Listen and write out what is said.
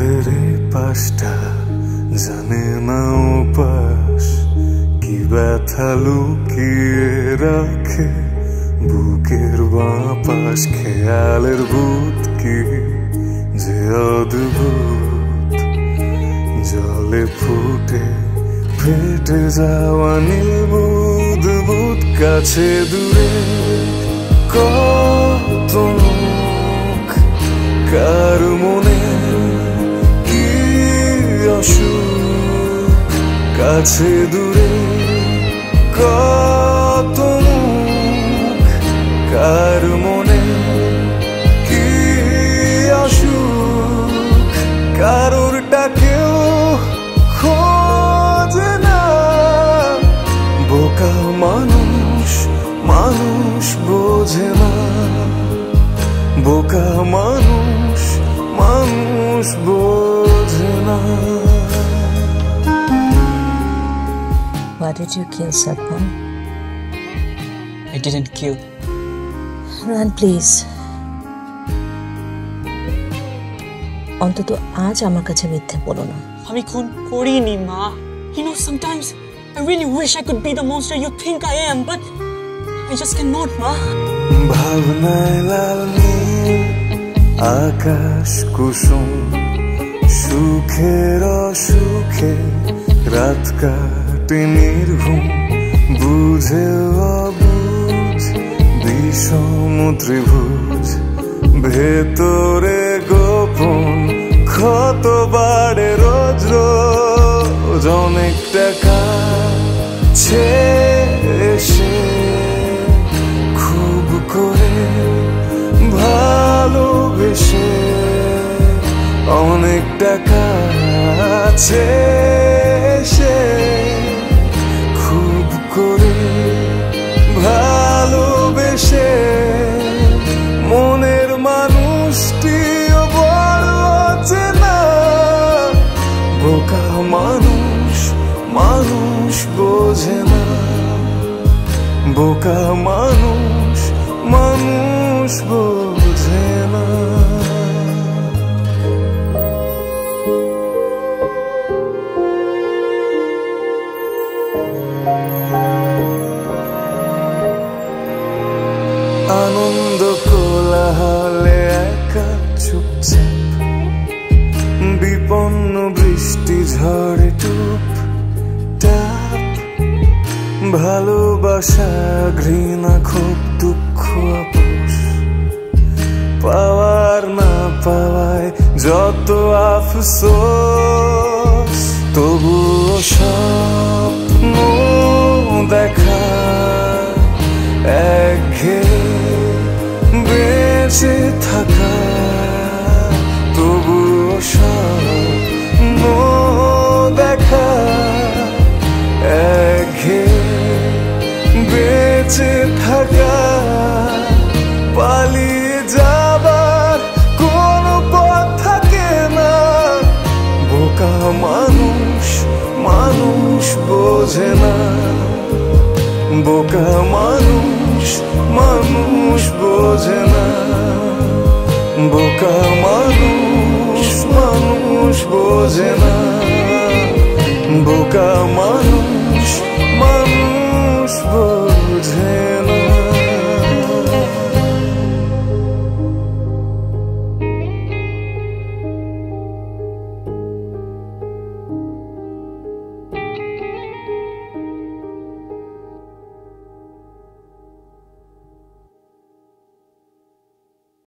আড়ালের পাশটা জানে না উপাস কি ব্যথা লুকিয়ে রাখে বুকের বাঁ পাশ। খেয়ালের ভূত কি যে অদ্ভুত, জলে ফুটে ফেটে যাওয়া নীল বুদবুদ। কাছে দূরে কত মুখ, কার মনে কি অসুখ। কাছে দূরে কত মুখ, কার মনে কি অসুখ। কারোর ডাকেও খোঁজে না, বোকা মানুষ মানুষ বোঝে না। বোকা মানুষ মানুষ বোঝে না। Why did you kill Satnam? I didn't kill. Run, please. অন্তত আজ আমার কাছে মিথ্যে বলো না। আমি খুন করিনি মা। You know, sometimes I really wish I could be the monster you think I am, but I just cannot, ma. ভাবনায় লাল নীল আকাশ কুসুম, সুখের অসুখে রাত কাটে নির্ঘুম। বুঝে অবুঝ বিষম ত্রিভুজ, ভেতরে গোপন ক্ষত বাড়ে রোজ রোজ। অনেক টাকা ছেড়ে খুব করে ভালোবেসে, অনেক টাকা ছেড়ে খুব করে ভালোবেসে। মনের মানুষটিও বড় চেনা, বোকা মানুষ মানুষ বোঝে না। বোকা মানুষ মানুষ বোঝে না। আনন্দ কোলাহলে একা চুপচাপ, বিপন্ন বৃষ্টি ঝড়ে টুপ টাপ। ভালোবাসা ঘৃণা ক্ষোভ দুঃখ আপোষ, পাওয়ার না পাওয়ায় যত আফসোস। তবুও স্বপ্ন দেখা একঘেয়ে বেঁচে থাকা। তবুও স্বপ্ন দেখা একঘেয়ে বেঁচে থাকা। পালিয়ে যাবার কোনো পথ থাকে না, বোকা মানুষ মানুষ বোঝে না। বোকা মানুষ মানুষ বোঝে না। বোকা মানুষ মানুষ বোঝে না। বোকা মানুষ